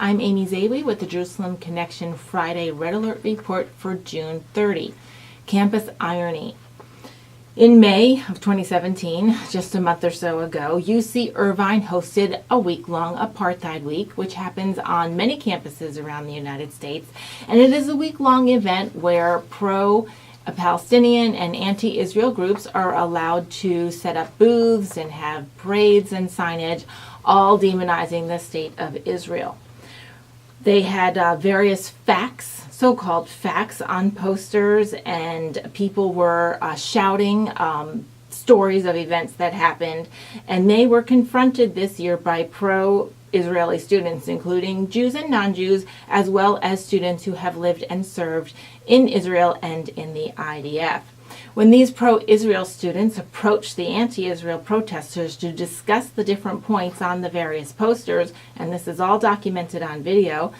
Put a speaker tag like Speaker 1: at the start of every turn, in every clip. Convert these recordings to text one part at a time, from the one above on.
Speaker 1: I'm Amy Zawi with the Jerusalem Connection Friday Red Alert Report for June 30. Campus irony. In May of 2017, just a month or so ago, UC Irvine hosted a week-long Apartheid Week, which happens on many campuses around the United States. And it is a week-long event where pro-Palestinian and anti-Israel groups are allowed to set up booths and have parades and signage, all demonizing the state of Israel. They had various facts, so-called facts, on posters, and people were shouting stories of events that happened, and they were confronted this year by pro-Israeli students, including Jews and non-Jews, as well as students who have lived and served in Israel and in the IDF. When these pro-Israel students approached the anti-Israel protesters to discuss the different points on the various posters, and this is all documented on video,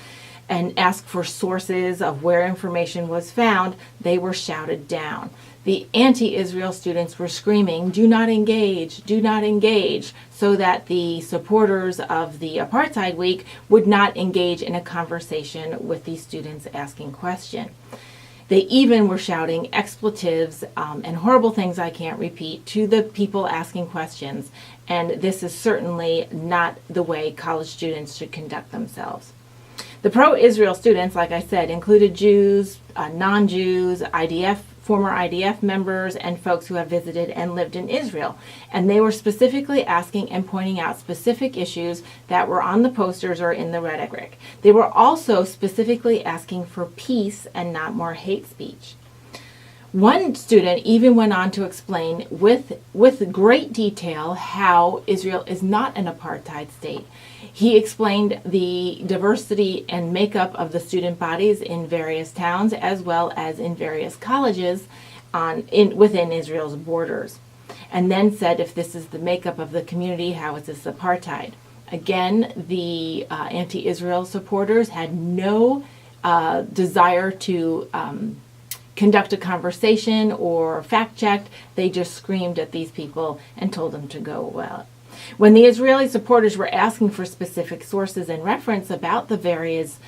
Speaker 1: and asked for sources of where information was found, they were shouted down. The anti-Israel students were screaming, "Do not engage, do not engage," so that the supporters of the Apartheid Week would not engage in a conversation with these students asking questions. They even were shouting expletives and horrible things I can't repeat to the people asking questions. And this is certainly not the way college students should conduct themselves. The pro-Israel students, like I said, included Jews, non-Jews, former IDF members, and folks who have visited and lived in Israel. And they were specifically asking and pointing out specific issues that were on the posters or in the rhetoric. They were also specifically asking for peace and not more hate speech. One student even went on to explain with great detail how Israel is not an apartheid state. He explained the diversity and makeup of the student bodies in various towns as well as in various colleges within Israel's borders, and then said if this is the makeup of the community, how is this apartheid? Again, the anti-Israel supporters had no desire to conduct a conversation or fact check. They just screamed at these people and told them to go well. When the Israeli supporters were asking for specific sources and reference about the various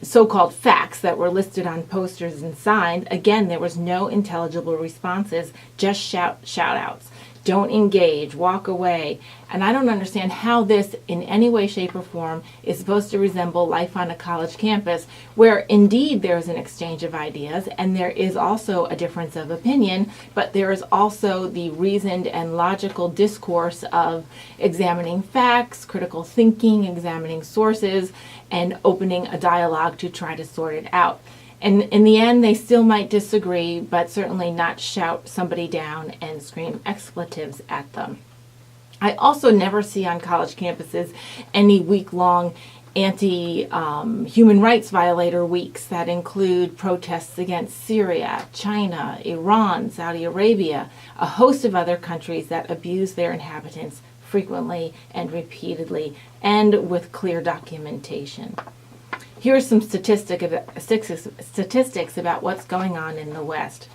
Speaker 1: so-called facts that were listed on posters and signs, again, there was no intelligible responses, just shout-outs. Don't engage, walk away. And I don't understand how this in any way, shape, or form is supposed to resemble life on a college campus, where indeed there is an exchange of ideas and there is also a difference of opinion, but there is also the reasoned and logical discourse of examining facts, critical thinking, examining sources, and opening a dialogue to try to sort it out. And in the end, they still might disagree, but certainly not shout somebody down and scream expletives at them. I also never see on college campuses any week-long anti-human rights violator weeks that include protests against Syria, China, Iran, Saudi Arabia, a host of other countries that abuse their inhabitants frequently and repeatedly, and with clear documentation. Here are some statistics about what's going on in the West.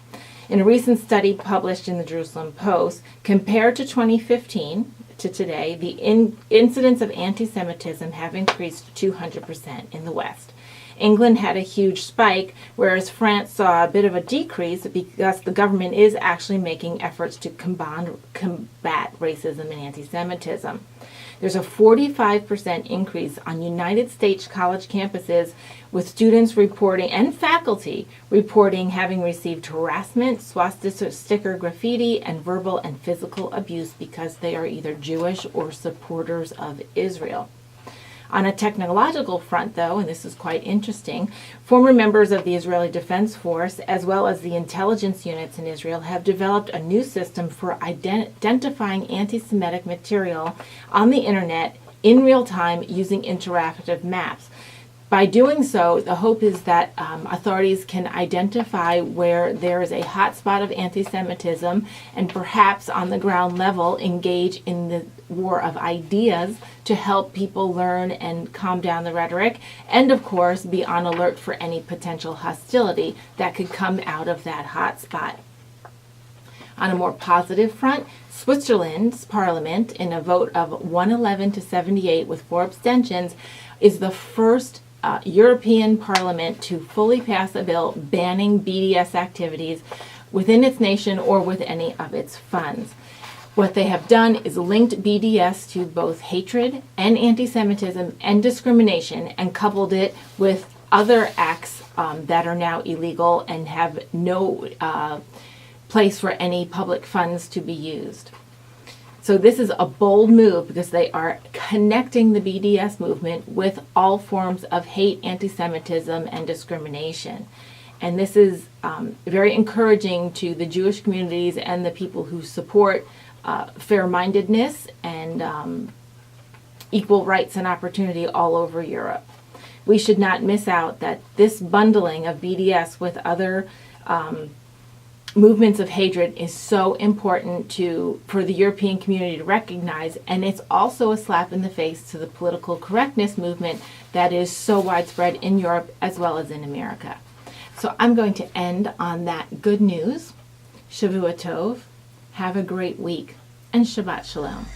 Speaker 1: In a recent study published in the Jerusalem Post, compared to 2015 to today, the incidence of anti-Semitism have increased 200% in the West. England had a huge spike, whereas France saw a bit of a decrease because the government is actually making efforts to combat racism and anti-Semitism. There's a 45% increase on United States college campuses, with students reporting and faculty reporting having received harassment, swastika graffiti, and verbal and physical abuse because they are either Jewish or supporters of Israel. On a technological front, though, and this is quite interesting, former members of the Israeli Defense Force, as well as the intelligence units in Israel, have developed a new system for identifying anti-Semitic material on the internet in real time using interactive maps. By doing so, the hope is that authorities can identify where there is a hotspot of anti-Semitism and perhaps on the ground level engage in the war of ideas to help people learn and calm down the rhetoric, and of course be on alert for any potential hostility that could come out of that hotspot. On a more positive front, Switzerland's parliament, in a vote of 111 to 78 with 4 abstentions, is the first European Parliament to fully pass a bill banning BDS activities within its nation or with any of its funds. What they have done is linked BDS to both hatred and anti-Semitism and discrimination, and coupled it with other acts that are now illegal and have no place for any public funds to be used. So this is a bold move because they are connecting the BDS movement with all forms of hate, anti-Semitism, and discrimination. And this is very encouraging to the Jewish communities and the people who support fair-mindedness and equal rights and opportunity all over Europe. We should not miss out that this bundling of BDS with other movements of hatred is so important for the European community to recognize, and it's also a slap in the face to the political correctness movement that is so widespread in Europe as well as in America. So I'm going to end on that good news. Shavua Tov. Have a great week, and Shabbat Shalom.